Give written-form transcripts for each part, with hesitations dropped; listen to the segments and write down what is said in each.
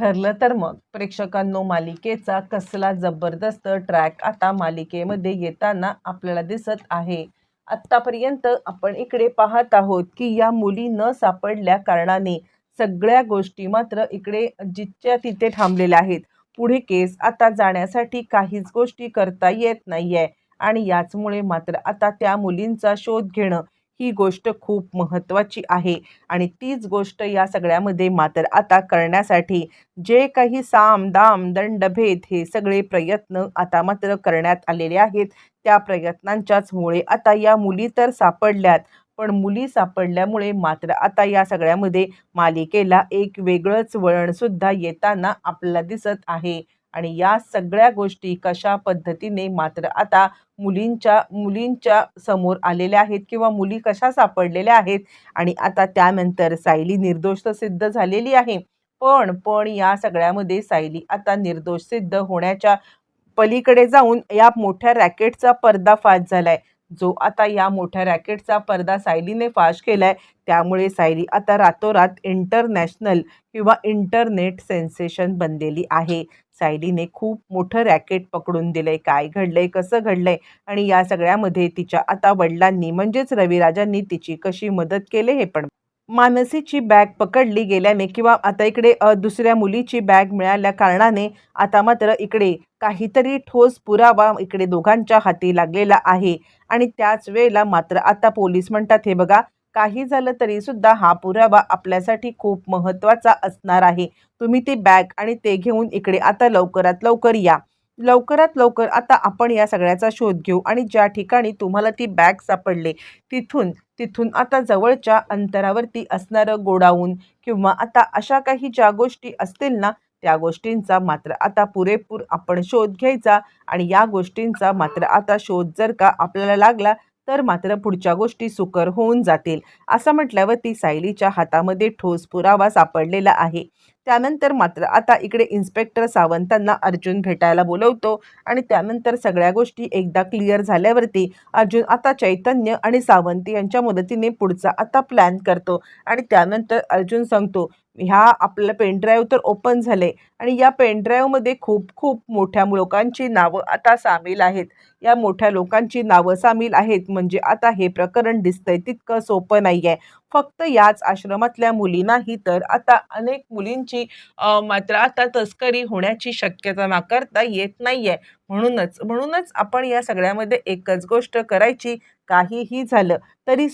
ठरलं तर मग प्रेक्षकांनो, मालिकेचा कसला जबरदस्त ट्रॅक आता मालिकेमध्ये येताना आपल्याला दिसत आहे. आत्तापर्यंत आपण इकडे पाहत आहोत की या मुली न सापडल्या कारणाने सगळ्या गोष्टी मात्र इकडे जिथच्या तिथे थांबलेल्या आहेत. पुढे केस आता जाण्यासाठी काहीच गोष्टी करता येत नाहीये आणि याचमुळे मात्र आता त्या मुलींचा शोध घेणं ही गोष्ट खूप महत्त्वाची आहे. आणि तीच गोष्ट या सगळ्यामध्ये मात्र आता करण्यासाठी जे काही साम दाम दंडभेद हे सगळे प्रयत्न आता मात्र करण्यात आलेले आहेत. त्या प्रयत्नांच्याच मुळे आता या मुली तर सापडल्यात, पण मुली सापडल्यामुळे मात्र आता या सगळ्यामध्ये मालिकेला एक वेगळंच वळण सुद्धा येताना आपल्याला दिसत आहे. आणि या सगळ्या गोष्टी कशा पद्धतीने मात्र आता मुलींच्या मुलींच्या समोर आलेल्या आहेत किंवा मुली कशा सापडलेल्या आहेत. आणि आता त्यानंतर सायली निर्दोष तर सिद्ध झालेली आहे, पण या सगळ्यामध्ये सायली आता निर्दोष सिद्ध होण्याच्या पलीकडे जाऊन या मोठ्या रॅकेटचा पर्दाफाश झालाय. जो आता या मोठ्या रॅकेटचा पडदा सायलीने फाश केलाय, त्यामुळे सायली आता रातोरात इंटरनॅशनल किंवा इंटरनेट सेन्सेशन बनलेली आहे. सायलीने खूप मोठं रॅकेट पकडून दिलंय. काय घडलंय, कसं घडलंय आणि या सगळ्यामध्ये तिच्या आता वडिलांनी म्हणजेच रविराजांनी तिची कशी मदत केली हे पण. मानसीची बॅग पकडली गेल्याने किंवा आता इकडे दुसऱ्या मुलीची बॅग मिळाल्या कारणाने आता मात्र इकडे काहीतरी ठोस पुरावा इकडे दोघांच्या हाती लागलेला आहे. आणि त्याच वेळेला मात्र आता पोलीस म्हणतात, हे बघा, काही झालं तरी सुद्धा हा पुरावा आपल्यासाठी खूप महत्त्वाचा असणार आहे. तुम्ही ती बॅग आणि ते घेऊन इकडे आता लवकरात लवकर या. लवकरात लवकर आता आपण या सगळ्याचा शोध घेऊ आणि ज्या ठिकाणी तुम्हाला ती बॅग सापडले तिथून तिथून आता जवळच्या अंतरावरती असणारं गोडाऊन किंवा आता अशा काही ज्या गोष्टी असतील ना, त्या गोष्टींचा मात्र आता पुरेपूर आपण शोध घ्यायचा. आणि या गोष्टींचा मात्र आता शोध जर का आपल्याला लागला तर मात्र पुढच्या गोष्टी सुकर होऊन जातील. असं म्हटल्यावरती सायलीच्या हातामध्ये ठोस पुरावा सापडलेला आहे. त्यानंतर मात्र आता इकडे इन्स्पेक्टर सावंतांना अर्जुन भेटायला बोलवतो आणि त्यानंतर सगळ्या गोष्टी एकदा क्लिअर झाल्यावरती अर्जुन आता चैतन्य आणि सावंत यांच्या मदतीने पुढचा आता प्लॅन करतो. आणि त्यानंतर अर्जुन सांगतो, ह्या आपलं पेनड्राईव्ह तर ओपन झाले आणि या पेनड्राईव्हमध्ये खूप खूप मोठ्या लोकांची नावं आता सामील आहेत. या मोठ्या लोकांची नावं सामील आहेत म्हणजे आता हे प्रकरण दिसतंय तितकं सोपं नाही आहे. फक्त याच आश्रमातल्या मुली नाही तर आता अनेक मुलींची मात्र आता तस्करी होण्याची शक्यता नाकारता येत नाहीये. म्हणूनच आपण या सगळ्यामध्ये एकच गोष्ट करायची, काहीही झालं तरी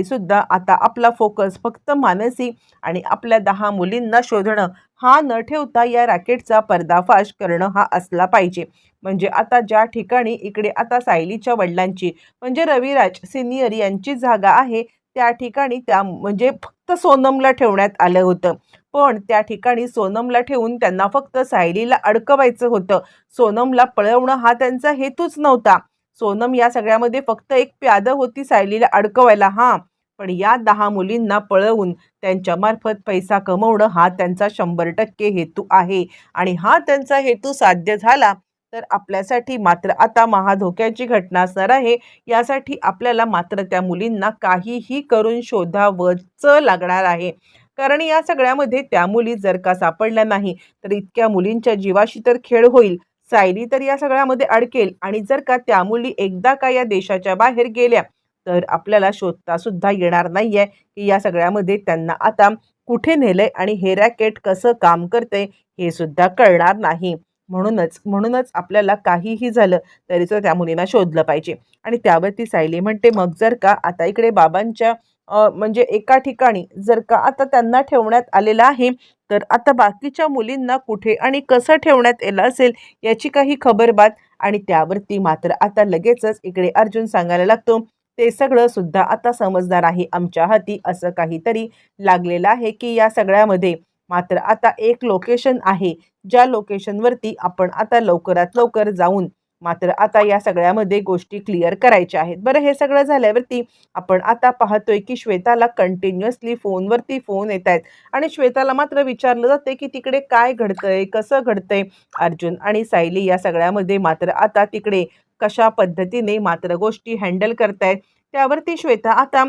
सुद्धा आता आपला फोकस फक्त मानसी आणि आपल्या 10 मुलींना शोधणं हा न ठेवता या रॅकेटचा पर्दाफाश करणं हा असला पाहिजे. म्हणजे आता ज्या ठिकाणी इकडे आता सायलीच्या वडिलांची म्हणजे रविराज सिनियर यांची जागा आहे, त्या ठिकाणी त्या म्हणजे फक्त सोनमला ठेवण्यात आलं होतं. पण त्या ठिकाणी सोनमला ठेवून त्यांना फक्त सायलीला अडकवायचं होतं. सोनमला पळवणं हा त्यांचा हेतूच नव्हता. सोनम या सगळ्यामध्ये फक्त एक प्यादा होती सायलीला अडकवायला, हां. पण या 10 मुलींना पळवून त्यांच्यामार्फत पैसा कमवणं हा त्यांचा 100% हेतू आहे. आणि हा त्यांचा हेतू साध्य झाला तर आपल्यासाठी मात्र आता महाधोक्याची घटना असणार आहे. यासाठी आपल्याला मात्र त्या मुलींना काहीही करून शोधावंच लागणार आहे. कारण या सगळ्यामध्ये त्या मुली जर का सापडल्या नाही तर इतक्या मुलींच्या जीवाशी तर खेळ होईल. सायली तर या सगळ्यामध्ये अडकेल आणि जर का त्या मुली एकदा का या देशाच्या बाहेर गेल्या तर आपल्याला शोधता सुद्धा येणार नाहीये की या सगळ्यामध्ये त्यांना आता कुठे नेलंय आणि हे रॅकेट कसं काम करते हे सुद्धा कळणार नाही. म्हणूनच आपल्याला काहीही झालं तरीच त्या मुलींना शोधलं पाहिजे. आणि त्यावरती सायली म्हणते, मग जर का आता इकडे बाबांच्या म्हणजे एका ठिकाणी जर का आता त्यांना ठेवण्यात आलेलं आहे तर आता बाकीच्या मुलींना कुठे आणि कसं ठेवण्यात आलं असेल याची काही खबरबात. आणि त्यावरती मात्र आता लगेचच इकडे अर्जुन सांगायला लागतो, ते सगळं सुद्धा आता समजणार आहे आमच्या हाती. असं काहीतरी लागलेलं आहे की या सगळ्यामध्ये मात्र आता एक लोकेशन आहे, ज्या लोकेशनवरती आपण आता लवकरात लवकर जाऊन मात्र आता या सगळ्यामध्ये गोष्टी क्लिअर करायच्या आहेत. बरं, हे सगळं झाल्यावरती आपण आता पाहतोय की श्वेताला कंटिन्युअसली फोनवरती फोन येत आहेत आणि श्वेताला मात्र विचारलं जाते की तिकडे काय घडतंय, कसं घडतंय. अर्जुन आणि सायली या सगळ्यामध्ये मात्र आता तिकडे कशा पद्धतीने मात्र गोष्टी हँडल करतायत त्यावरती श्वेता आता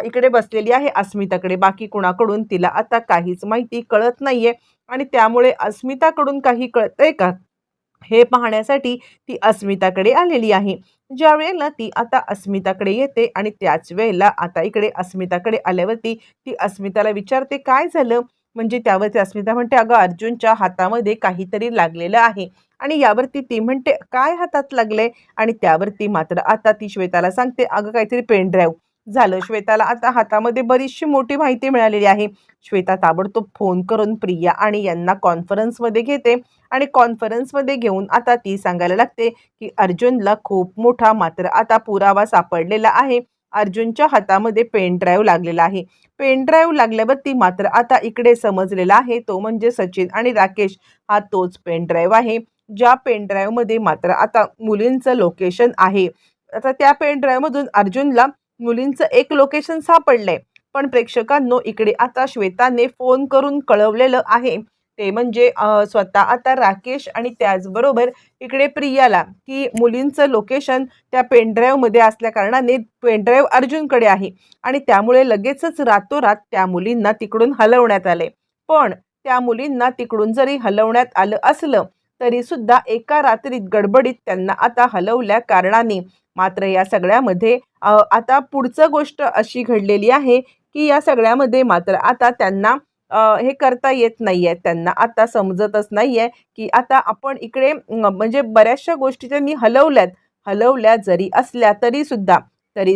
इकडे बसलेली आहे अस्मिताकडे. बाकी कुणाकडून तिला आता काहीच माहिती कळत नाहीये आणि त्यामुळे अस्मिताकडून काही कळतंय का हे पाहण्यासाठी ती अस्मिताकडे आलेली आहे. ज्यावेळेला ती आता अस्मिताकडे येते आणि त्याच वेळेला आता इकडे अस्मिताकडे आल्यावरती ती अस्मिताला विचारते काय झालं? म्हणजे त्यावरती अस्मिता म्हणते अगं अर्जुनच्या हातामध्ये काहीतरी लागलेलं आहे आणि यावरती ती म्हणते काय हातात लागलंय? आणि त्यावरती मात्र आता ती श्वेताला सांगते अगं काहीतरी पेन ड्राईव्ह झालं. श्वेताला आता हातामध्ये बरीचशी मोठी माहिती मिळालेली आहे. श्वेता ताबडतोब फोन करून प्रिया आणि यांना कॉन्फरन्समध्ये घेते आणि कॉन्फरन्समध्ये घेऊन आता ती सांगायला लागते की अर्जुनला खूप मोठा मात्र आता पुरावा सापडलेला आहे. अर्जुनच्या हातामध्ये पेन ड्राईव्ह लागलेला आहे. पेन ड्राईव्ह लागल्यावरती मात्र आता इकडे समजलेला आहे तो म्हणजे सचिन आणि राकेश हा तोच पेन ड्राईव्ह आहे. ज्या पेन ड्राईव्हमध्ये मात्र आता मुलींचं लोकेशन आहे. आता त्या पेन ड्राईव्हमधून अर्जुनला मुलींचं एक लोकेशन सापडलंय. पण प्रेक्षकांनो इकडे आता श्वेताने फोन करून कळवलेलं आहे ते म्हणजे स्वतः आता राकेश आणि त्याचबरोबर इकडे प्रियाला की मुलींचं लोकेशन त्या पेनड्राईव्हमध्ये असल्या कारणाने पेनड्राईव्ह अर्जुनकडे आहे आणि त्यामुळे लगेचच रातोरात त्या मुलींना तिकडून हलवण्यात आले. पण त्या मुलींना तिकडून जरी हलवण्यात आलं असलं तरी सुद्धा एका रात्रीत गडबडीत त्यांना आता हलवल्या कारणाने मात्र या सगळ्यामध्ये आता पुढचं गोष्ट अशी घडलेली आहे की या सगळ्यामध्ये मात्र आता त्यांना हे करता येत नाहीये. त्यांना आता समजतच नाहीये की आता आपण इकडे म्हणजे बऱ्याचशा गोष्टी त्यांनी हलवल्या जरी असल्या तरी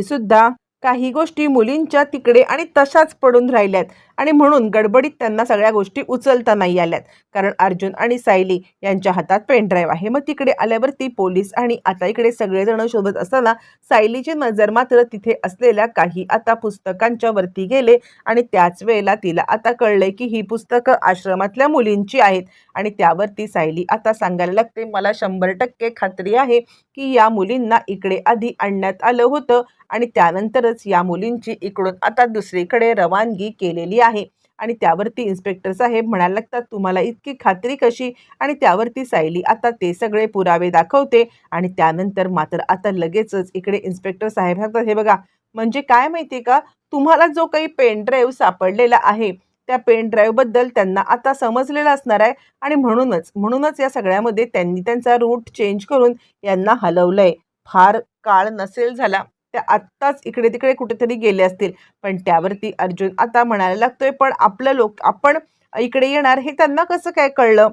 सुद्धा काही गोष्टी मुलींच्या तिकडे आणि तशाच पडून राहिल्यात आणि म्हणून गडबडीत त्यांना सगळ्या गोष्टी उचलता नाही आल्यात. कारण अर्जुन आणि सायली यांच्या हातात पेनड्राईव्ह आहे. मग तिकडे आल्यावरती पोलीस आणि आता इकडे सगळेजण शोधत असताना सायलीची नजर मात्र तिथे असलेल्या काही आता पुस्तकांच्या वरती गेले आणि त्याच वेळेला तिला आता कळलंय की ही पुस्तकं आश्रमातल्या मुलींची आहेत आणि त्यावरती सायली आता सांगायला लागते मला 100% खात्री आहे की या मुलींना इकडे आधी आणण्यात आलं होतं आणि त्यानंतरच या मुलींची इकडून आता दुसरीकडे रवानगी केलेली आहे. आणि त्यावरती इन्स्पेक्टर साहेब म्हणायला लागतात तुम्हाला इतकी खात्री कशी? आणि त्यावरती सायली आता ते सगळे पुरावे दाखवते आणि त्यानंतर मात्र आता लगेचच इकडे इन्स्पेक्टर साहेब सांगतात हे बघा म्हणजे काय माहिती का तुम्हाला जो काही पेन ड्राईव्ह सापडलेला आहे त्या पेन ड्राईव्ह बद्दल त्यांना आता समजलेलं असणार आहे आणि म्हणूनच या सगळ्यामध्ये त्यांनी त्यांचा रूट चेंज करून यांना हलवलंय. फार काळ नसेल झाला त्या आत्ताच इकडे तिकडे कुठेतरी गेले असतील. पण त्यावरती अर्जुन आता म्हणायला लागतोय पण आपण इकडे येणार हे त्यांना कसं काय कळलं?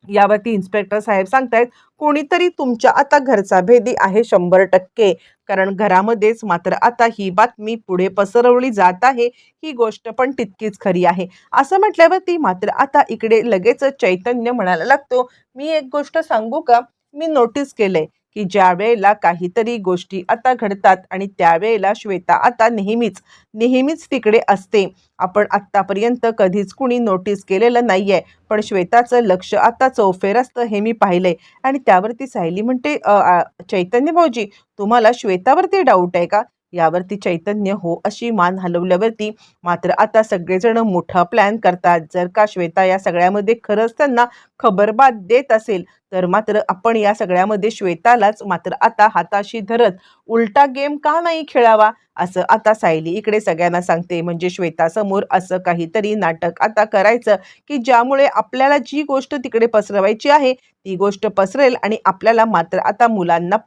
यावरती इन्स्पेक्टर साहेब सांगतायत कोणीतरी तुमच्या आता घरचा भेदी आहे 100%. कारण घरामध्येच मात्र आता ही बातमी पुढे पसरवली जात आहे. ही गोष्ट पण तितकीच खरी आहे. असं म्हटल्यावरती मात्र आता इकडे लगेच चैतन्य म्हणायला लागतो मी एक गोष्ट सांगू का? मी नोटीस केलंय की ज्या वेळेला काहीतरी गोष्टी आता घडतात आणि त्यावेळेला श्वेता आता नेहमीच तिकडे असते. आपण आत्तापर्यंत कधीच कुणी नोटीस केलेलं नाहीये. पण श्वेताचं लक्ष आता चौफेर असतं हे मी पाहिलंय. आणि त्यावरती सायली म्हणते चैतन्य भाऊजी तुम्हाला श्वेतावरती डाऊट आहे का? यावरती चैतन्य हो अशी मान हलवल्यावरती मात्र आता सगळेजण मोठा प्लॅन करतात. जर का श्वेता या सगळ्यामध्ये खरंच त्यांना खबरबात देत असेल तर मात्र आपण या सगळ्यामध्ये श्वेतालाच मात्र आता हाताशी धरत उलटा गेम का नाही खेळावा असं आता सायली इकडे सगळ्यांना सांगते. म्हणजे श्वेतासमोर असं काहीतरी नाटक आता करायचं की ज्यामुळे आपल्याला जी गोष्ट तिकडे पसरवायची आहे ती गोष्ट पसरेल आणि आपल्याला मात्र आता मुलांना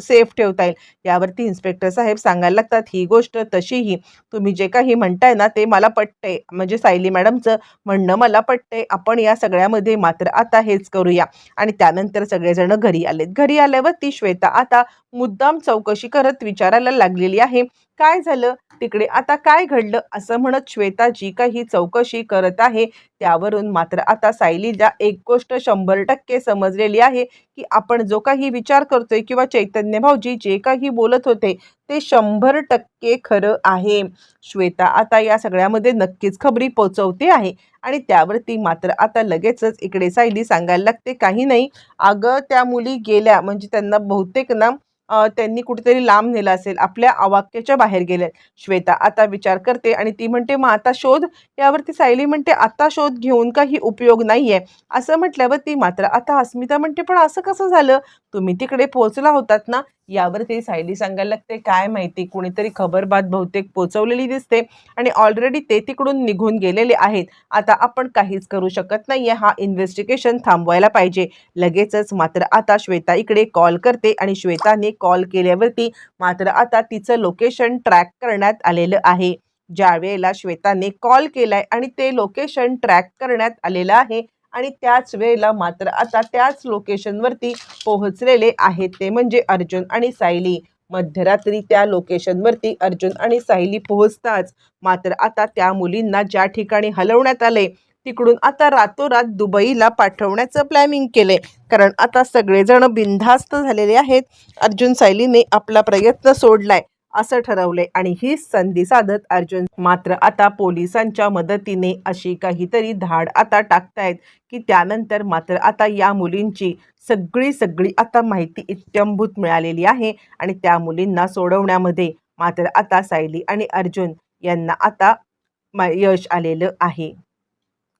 सेफ ठेवता येईल. यावरती इन्स्पेक्टर साहेब सांगायला लागतात ही गोष्ट तशीही तुम्ही जे काही म्हणताय ना ते मला पटतंय. म्हणजे सायली मॅडमचं म्हणणं मला पटतंय. आपण या सगळ्यामध्ये मात्र आता हेच करूया. आणि त्यानंतर सगळेजण घरी आलेत. घरी आल्यावर ती श्वेता आता मुद्दाम चौकशी करत विचारायला लागलेली आहे काय झालं तिकडे आता काय घडलं असं म्हणत श्वेता जी काही चौकशी करत आहे त्यावरून मात्र आता सायलीला एक गोष्ट 100% समजलेली आहे की आपण जो काही विचार करतोय किंवा चैतन्य भाऊजी जे काही बोलत होते ते 100% खरं आहे. श्वेता आता या सगळ्यामध्ये नक्कीच खबरी पोचवते आहे. आणि त्यावरती मात्र आता लगेचच इकडे सायली सांगायला लागते काही नाही अगं त्या मुली गेल्या म्हणजे त्यांना बहुतेक ना त्यांनी कुठेतरी लांब नेलं असेल आपल्या आवाक्याच्या बाहेर गेल्यात. श्वेता आता विचार करते आणि ती म्हणते मग आता शोध? यावरती सायली म्हणते आता शोध घेऊन काही उपयोग नाहीये. असं म्हटल्यावर ती मात्र आता अस्मिता म्हणते पण असं कसं झालं? तुम्ही तिकडे पोहोचला होतात ना? यावरती सायली सांगायला लागते, काय माहिती कुणीतरी खबरबात बहुतेक पोचवलेली दिसते आणि ऑलरेडी ते तिकडून निघून गेलेले आहेत. आता आपण काहीच करू शकत नाहीये, हा इन्व्हेस्टिगेशन थांबवायला पाहिजे. लगेचच मात्र आता श्वेता इकडे कॉल करते आणि श्वेताने कॉल केल्यावरती मात्र आता तिचं लोकेशन ट्रॅक करण्यात आलेलं आहे. ज्या वेळेला श्वेताने कॉल केलाय आणि ते लोकेशन ट्रॅक करण्यात आलेलं आहे आणि त्याच वेळेला मात्र आता त्याच लोकेशनवरती पोहोचलेले आहेत ते म्हणजे अर्जुन आणि सायली. मध्यरात्री त्या लोकेशनवरती अर्जुन आणि सायली पोहोचताच मात्र आता त्या मुलींना ज्या ठिकाणी हलवण्यात आले तिकडून आता रातोरात दुबईला पाठवण्याचं प्लॅनिंग केले, कारण आता सगळेजण बिनधास्त झालेले आहेत. अर्जुन सायलीने आपला प्रयत्न सोडलाय असं ठरवले आणि ही संधी साधत अर्जुन मात्र आता पोलिसांच्या मदतीने अशी काहीतरी धाड आता टाकतायत की त्यानंतर मात्र आता या मुलींची सगळी आता माहिती इत्थंभूत मिळालेली आहे आणि त्या मुलींना सोडवण्यामध्ये मात्र आता सायली आणि अर्जुन यांना आता यश आलेलं आहे.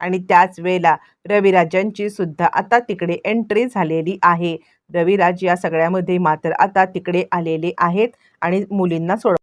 आणि त्याच वेळेला रविराजांची सुद्धा आता तिकडे एंट्री झालेली आहे. रविराज या सगळ्यामध्ये मात्र आता तिकडे आलेले आहेत आणि मुलींना सोडव